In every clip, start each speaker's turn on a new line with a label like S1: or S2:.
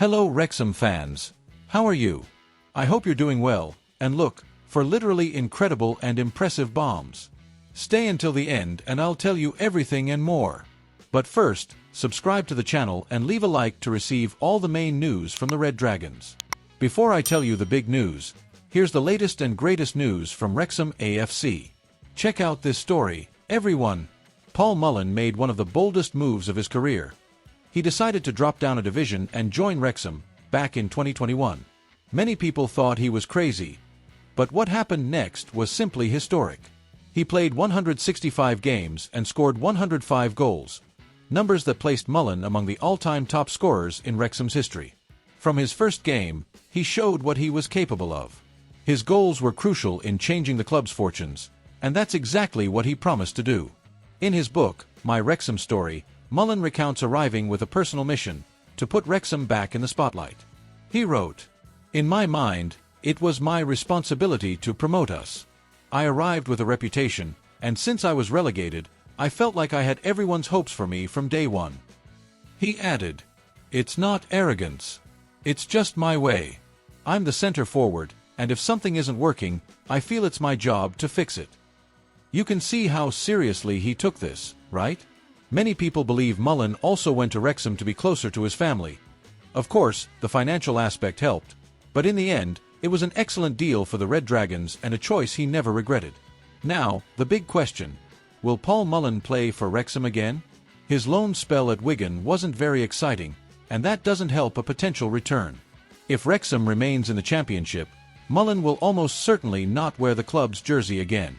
S1: Hello Wrexham fans. How are you? I hope you're doing well, and look, for literally incredible and impressive bombs. Stay until the end and I'll tell you everything and more. But first, subscribe to the channel and leave a like to receive all the main news from the Red Dragons. Before I tell you the big news, here's the latest and greatest news from Wrexham AFC. Check out this story, everyone. Paul Mullen made one of the boldest moves of his career. He decided to drop down a division and join Wrexham, back in 2021. Many people thought he was crazy, but what happened next was simply historic. He played 165 games and scored 105 goals, numbers that placed Mullen among the all-time top scorers in Wrexham's history. From his first game, he showed what he was capable of. His goals were crucial in changing the club's fortunes, and that's exactly what he promised to do. In his book, My Wrexham Story, Mullen recounts arriving with a personal mission to put Wrexham back in the spotlight. He wrote, "In my mind, it was my responsibility to promote us. I arrived with a reputation, and since I was relegated, I felt like I had everyone's hopes for me from day one." He added, "It's not arrogance. It's just my way. I'm the center forward, and if something isn't working, I feel it's my job to fix it." You can see how seriously he took this, right? Many people believe Mullen also went to Wrexham to be closer to his family. Of course, the financial aspect helped, but in the end, it was an excellent deal for the Red Dragons and a choice he never regretted. Now, the big question: will Paul Mullen play for Wrexham again? His loan spell at Wigan wasn't very exciting, and that doesn't help a potential return. If Wrexham remains in the Championship, Mullen will almost certainly not wear the club's jersey again.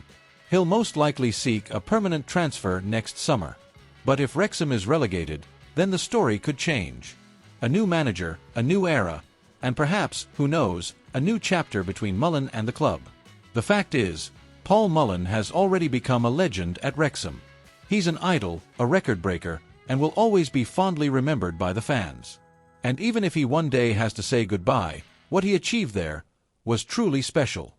S1: He'll most likely seek a permanent transfer next summer. But if Wrexham is relegated, then the story could change. A new manager, a new era, and perhaps, who knows, a new chapter between Mullen and the club. The fact is, Paul Mullen has already become a legend at Wrexham. He's an idol, a record breaker, and will always be fondly remembered by the fans. And even if he one day has to say goodbye, what he achieved there was truly special.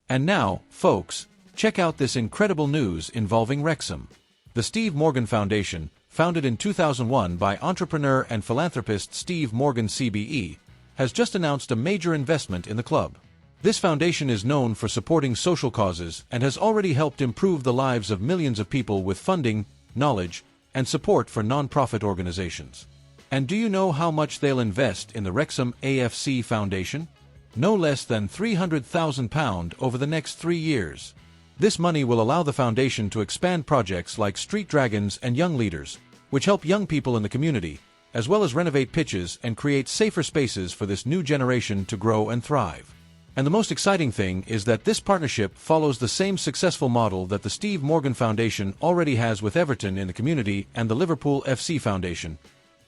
S1: And now, folks, check out this incredible news involving Wrexham. The Steve Morgan Foundation, founded in 2001 by entrepreneur and philanthropist Steve Morgan CBE, has just announced a major investment in the club. This foundation is known for supporting social causes and has already helped improve the lives of millions of people with funding, knowledge, and support for non-profit organizations. And do you know how much they'll invest in the Wrexham AFC Foundation? No less than £300,000 over the next 3 years. This money will allow the foundation to expand projects like Street Dragons and Young Leaders, which help young people in the community, as well as renovate pitches and create safer spaces for this new generation to grow and thrive. And the most exciting thing is that this partnership follows the same successful model that the Steve Morgan Foundation already has with Everton in the community and the Liverpool FC Foundation,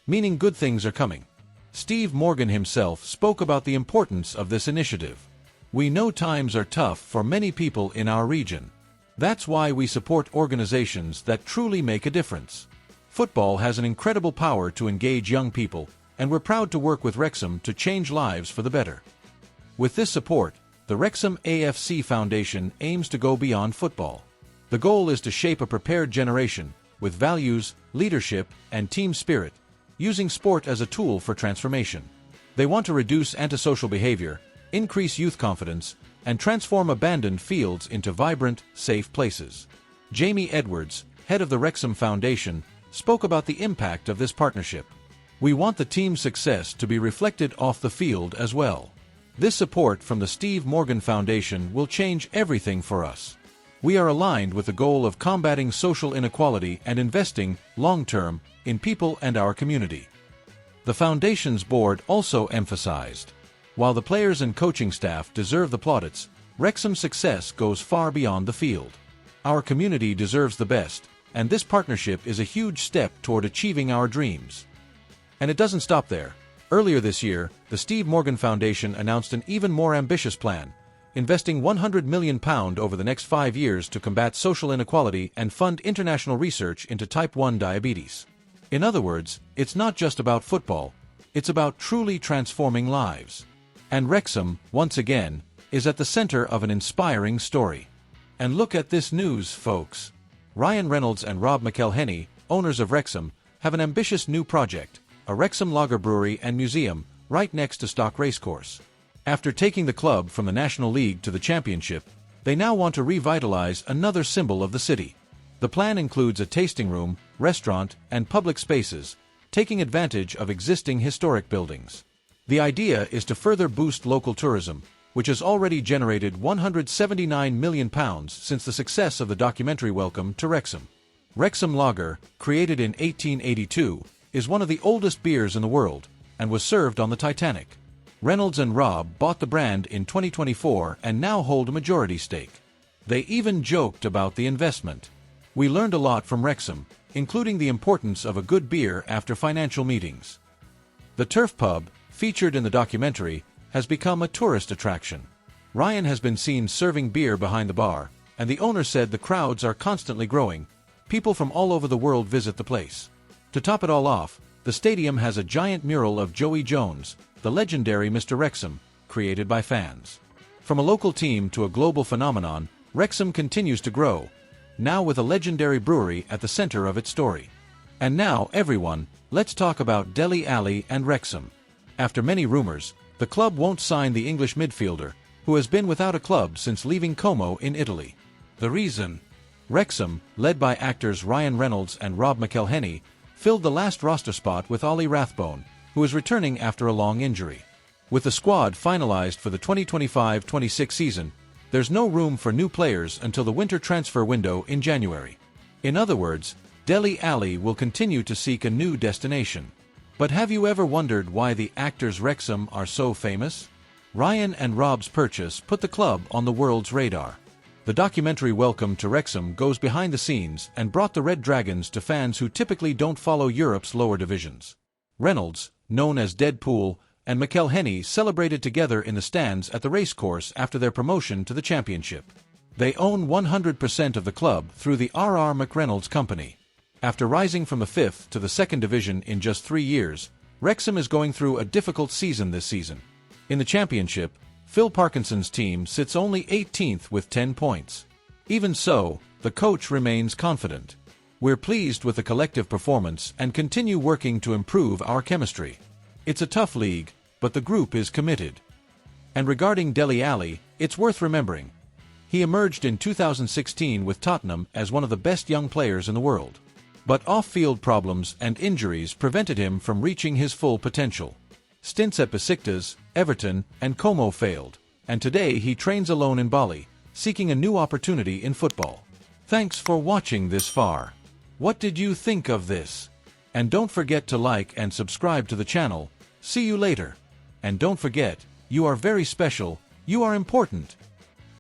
S1: meaning good things are coming. Steve Morgan himself spoke about the importance of this initiative. "We know times are tough for many people in our region. That's why we support organizations that truly make a difference. Football has an incredible power to engage young people, and we're proud to work with Wrexham to change lives for the better." With this support, the Wrexham AFC Foundation aims to go beyond football. The goal is to shape a prepared generation with values, leadership, and team spirit, using sport as a tool for transformation. They want to reduce antisocial behavior, increase youth confidence, and transform abandoned fields into vibrant, safe places. Jamie Edwards, head of the Wrexham Foundation, spoke about the impact of this partnership. "We want the team's success to be reflected off the field as well. This support from the Steve Morgan Foundation will change everything for us. We are aligned with the goal of combating social inequality and investing, long-term, in people and our community." The Foundation's board also emphasized, "While the players and coaching staff deserve the plaudits, Wrexham's success goes far beyond the field. Our community deserves the best, and this partnership is a huge step toward achieving our dreams." And it doesn't stop there. Earlier this year, the Steve Morgan Foundation announced an even more ambitious plan, investing £100 million over the next 5 years to combat social inequality and fund international research into type 1 diabetes. In other words, it's not just about football, it's about truly transforming lives. And Wrexham, once again, is at the center of an inspiring story. And look at this news, folks. Ryan Reynolds and Rob McElhenney, owners of Wrexham, have an ambitious new project, a Wrexham lager brewery and museum, right next to Stock Racecourse. After taking the club from the National League to the Championship, they now want to revitalize another symbol of the city. The plan includes a tasting room, restaurant, and public spaces, taking advantage of existing historic buildings. The idea is to further boost local tourism, which has already generated £179 million since the success of the documentary Welcome to Wrexham. Wrexham Lager, created in 1882, is one of the oldest beers in the world, and was served on the Titanic. Reynolds and Robb bought the brand in 2024 and now hold a majority stake. They even joked about the investment. We learned a lot from Wrexham, including the importance of a good beer after financial meetings. The Turf Pub, featured in the documentary, has become a tourist attraction. Ryan has been seen serving beer behind the bar, and the owner said the crowds are constantly growing. People from all over the world visit the place. To top it all off, the stadium has a giant mural of Joey Jones, the legendary Mr. Wrexham, created by fans. From a local team to a global phenomenon, Wrexham continues to grow, now with a legendary brewery at the center of its story. And now, everyone, let's talk about Dele Alli and Wrexham. After many rumors, the club won't sign the English midfielder, who has been without a club since leaving Como in Italy. The reason? Wrexham, led by actors Ryan Reynolds and Rob McElhenney, filled the last roster spot with Ollie Rathbone, who is returning after a long injury. With the squad finalized for the 2025-26 season, there's no room for new players until the winter transfer window in January. In other words, Dele Alli will continue to seek a new destination. But have you ever wondered why the actors Wrexham are so famous? Ryan and Rob's purchase put the club on the world's radar. The documentary Welcome to Wrexham goes behind the scenes and brought the Red Dragons to fans who typically don't follow Europe's lower divisions. Reynolds, known as Deadpool, and McElhenney celebrated together in the stands at the racecourse after their promotion to the Championship. They own 100% of the club through the R.R. McReynolds Company. After rising from the 5th to the 2nd Division in just 3 years, Wrexham is going through a difficult season this season. In the Championship, Phil Parkinson's team sits only 18th with 10 points. Even so, the coach remains confident. We're pleased with the collective performance and continue working to improve our chemistry. It's a tough league, but the group is committed. And regarding Dele Alli, it's worth remembering. He emerged in 2016 with Tottenham as one of the best young players in the world. But off-field problems and injuries prevented him from reaching his full potential. Stints at Besiktas, Everton, and Como failed, and today he trains alone in Bali, seeking a new opportunity in football. Thanks for watching this far. What did you think of this? And don't forget to like and subscribe to the channel. See you later. And don't forget, you are very special, you are important.